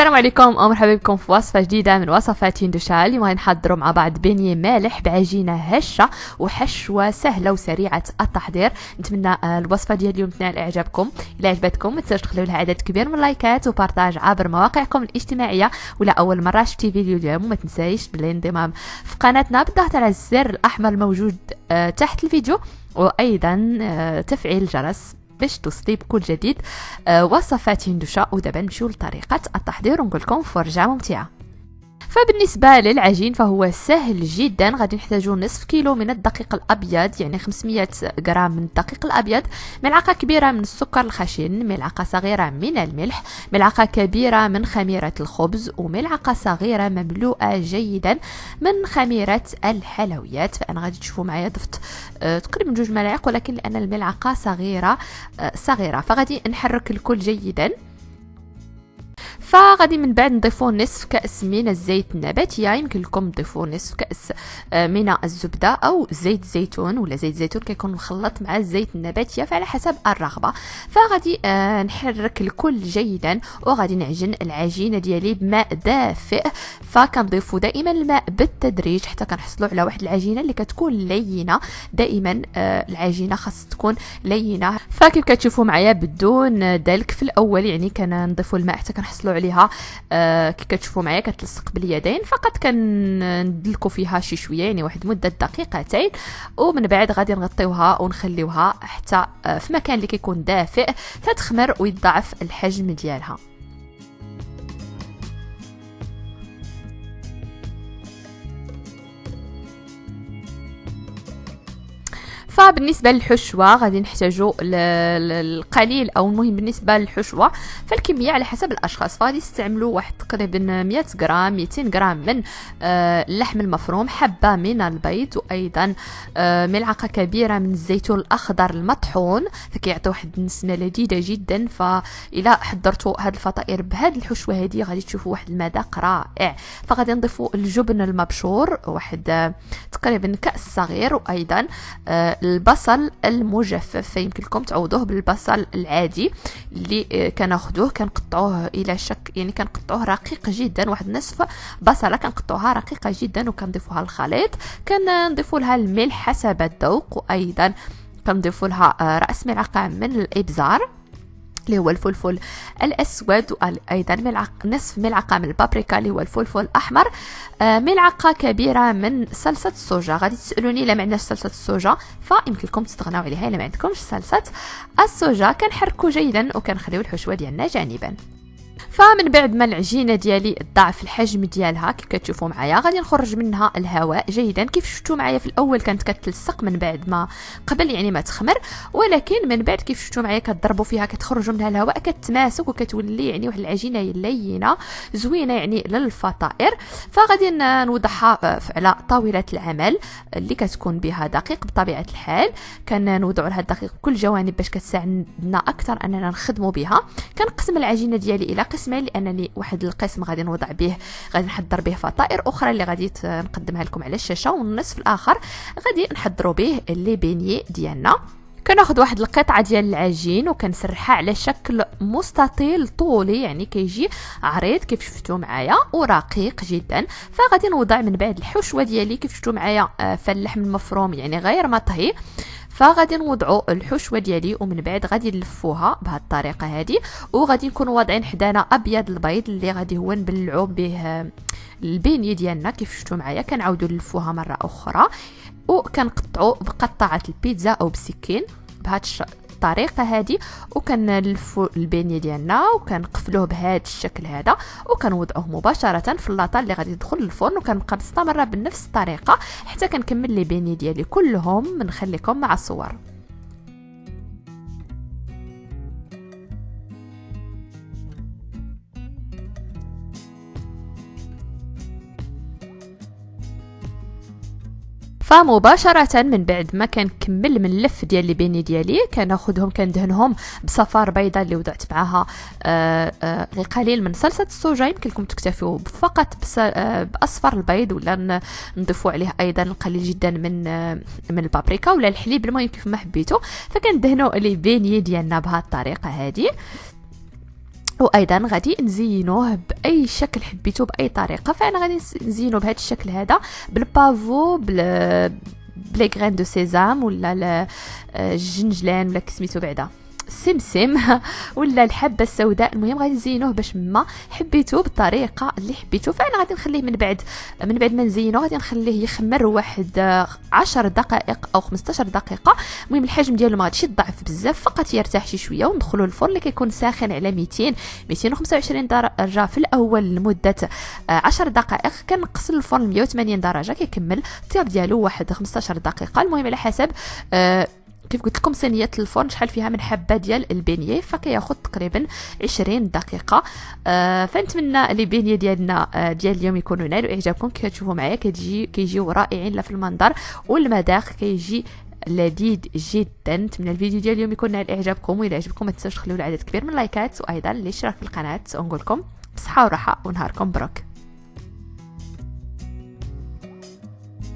السلام عليكم ومرحبا بكم في وصفة جديدة من وصفات هندوشا. اليوم غنحضروا مع بعض بيني مالح بعجينة هشة وحشوة سهلة وسريعة التحضير. نتمنى الوصفة ديال اليوم تنال اعجابكم. الا عجبتكم ما تنساوش تخليو لها عدد كبير من اللايكات وبارطاج عبر مواقعكم الاجتماعية. ولا اول مرة شفتي فيديو اليوم ما تنسايش بالانضمام في قناتنا بالضغط على الزر الاحمر الموجود تحت الفيديو، وايضا تفعيل الجرس باش توصلي بكل جديد. وصفات هندوشا. ودابا نمشيو لطريقه التحضير ونقول لكم فرجه ممتعه. فبالنسبه للعجين فهو سهل جدا. غادي نحتاجو نصف كيلو من الدقيق الابيض، يعني 500 غرام من الدقيق الابيض، ملعقه كبيره من السكر الخشن، ملعقه صغيره من الملح، ملعقه كبيره من خميره الخبز، وملعقه صغيره مملوءه جيدا من خميره الحلويات. فانا غادي تشوفوا معايا ضفت تقريبا 2 ملاعق، ولكن لان الملعقه صغيره فغادي نحرك الكل جيدا. فغادي من بعد نضيفوا نصف كأس من الزيت النباتية. يمكن لكم تضيفوا نصف كأس من الزبدة أو زيت زيتون، ولا زيت زيتون كيكون مخلط مع الزيت النباتية فعلى حسب الرغبة. فغادي نحرك الكل جيدا، وغادي نعجن العجينة ديالي بماء دافئ. فكنضيفوا دائما الماء بالتدريج حتى كنحصلوا على واحد العجينة اللي كتكون لينة. دائما العجينة خاص تكون لينة. فكيف كتشوفوا معايا بدون دلك في الأول، يعني كنضيفوا الماء حتى كنحصلوا عليها كي كتشوفوا معايا كتلصق باليدين. فقط كندلكوا فيها شي شويه، يعني واحد مده دقيقتين، ومن بعد غادي نغطيوها ونخليوها حتى في مكان اللي كيكون دافئ تتخمر ويضاعف الحجم ديالها. فبالنسبه للحشوه غادي نحتاجوا القليل او المهم بالنسبه للحشوه فالكميه على حسب الاشخاص. فغادي نستعملوا واحد تقريبا 100 غرام 200 غرام من اللحم المفروم، حبه من البيض، وايضا ملعقه كبيره من الزيتون الاخضر المطحون، فكيعطي واحد النسمه لذيذه جدا. فإلا حضرتوا هاد الفطائر بهاد الحشوه هذه غادي تشوفوا واحد المذاق رائع. فغادي نضيفوا الجبن المبشور واحد تقريبا كأس صغير، وايضا البصل المجفف. فيمكن لكم تعوضوه بالبصل العادي اللي كناخذوه كنقطعوه الى شك، يعني كنقطعوه رقيق جدا، واحد نصف بصله كنقطعوها رقيقه جدا وكنضيفوها للخليط. كنضيفوا لها الملح حسب الذوق، وايضا كنضيفوا لها راس ملعقه من الابزار اللي هو الفلفل الاسود، وايضا نصف ملعقه من البابريكا اللي هو الفلفل الاحمر، ملعقه كبيره من صلصه الصوجا. غادي تسالوني الا ما عندناش صلصه الصوجا فيمكن لكم تستغناو عليها الا ما عندكمش صلصه الصوجا. كنحركوا جيدا وكنخليو الحشوه ديالنا جانبا. فمن بعد ما العجينه ديالي ضاعف الحجم ديالها كيف كتشوفوا معايا غادي نخرج منها الهواء جيدا. كيف شفتوا معايا في الاول كانت كتلصق من بعد ما قبل يعني ما تخمر، ولكن من بعد كيف شفتوا معايا كتضربوا فيها كتخرجوا منها الهواء كتماسك وكتولي يعني واحد العجينه لينه زوينه يعني للفطائر. فغادي نوضعها على طاوله العمل اللي كتكون بها دقيق بطبيعه الحال. كنوضعوا لها الدقيق بكل جوانب باش كتساعدنا اكثر اننا نخدموا بها. كنقسم العجينه ديالي الى قسمين، لانني واحد القسم غادي نوضع به غادي نحضر به فطائر اخرى اللي غادي نقدمها لكم على الشاشه، والنصف الاخر غادي نحضروا به لي بيني ديالنا. كناخذ واحد القطعه ديال العجين وكنسرحها على شكل مستطيل طولي، يعني كيجي عريض كيف شفتوا معايا ورقيق جدا. فغادي نوضع من بعد الحشوه ديالي كيف شفتوا معايا فاللحم المفروم يعني غير مطهي. فغادي نوضعوا الحشوه ديالي ومن بعد غادي نلفوها بهذه الطريقه هذه، وغادي نكونوا واضعين حدانا ابيض البيض اللي غادي هو نبلعوا به البينيه ديالنا. كيف شفتوا معايا كنعاودوا نلفوها مره اخرى وكنقطعوا بقطعه البيتزا او بسكين بهذه الطريقه هذه، وكنلفوا البينيه ديالنا وكنقفلوه بهذا الشكل هذا وكنوضعوه مباشره في اللاطه اللي غادي تدخل للفرن. وكنبقى مستمره بنفس الطريقه حتى كنكمل لي بينيه ديالي كلهم. بنخليكم مع الصور. فمباشره من بعد ما كنكمل من اللف ديال لي بيني ديالي كناخذهم كندهنهم بصفار بيضاء اللي وضعت معاها القليل من صلصه الصوجا. يمكن لكم تكتفوا فقط باصفر البيض، ولا نضيفوا عليه ايضا القليل جدا من البابريكا ولا الحليب، المهم كيف ما حبيتوا. فكندهنوا لي بيني ديالنا بهذه الطريقه هذه. وايضا غادي نزينوه باي شكل حبيتو باي طريقه. فانا غادي نزينو بهذا الشكل هذا بالبافو بلي غرين دو سيزام ولا الجنجلان ولا كسميتو بعدا السمسم ولا الحبه السوداء. المهم غادي نزينوه باش ما حبيتوه بالطريقه اللي حبيتو. فانا غادي نخليه من بعد ما نزينوه غادي نخليه يخمر واحد 10 دقائق او 15 دقيقه. المهم الحجم ديالو ما غاديش يضعف بزاف، فقط يرتاح شي شويه. وندخلوا الفرن اللي كيكون ساخن على 225 درجه في الاول لمده 10 دقائق. كنقص الفرن 180 درجه كيكمل الطياب ديالو واحد 15 دقيقه. المهم على حسب كيف قلت لكم صينيه الفرن شحال فيها من حبه ديال البينيه، فكياخذ تقريبا 20 دقيقه. فنتمنى لي بينيه ديالنا ديال اليوم يكونوا نالوا اعجابكم. كتشوفوا معايا كيجيو رائعين لا في المنظر والمذاق كيجي لذيذ جدا. نتمنى الفيديو ديال اليوم يكون نال اعجابكم، والى عجبكم ما تنساوش تخليو عدد كبير من اللايكات وايضا الاشتراك في القناه. ونقول لكم بصحه وراحه ونهاركم مبروك.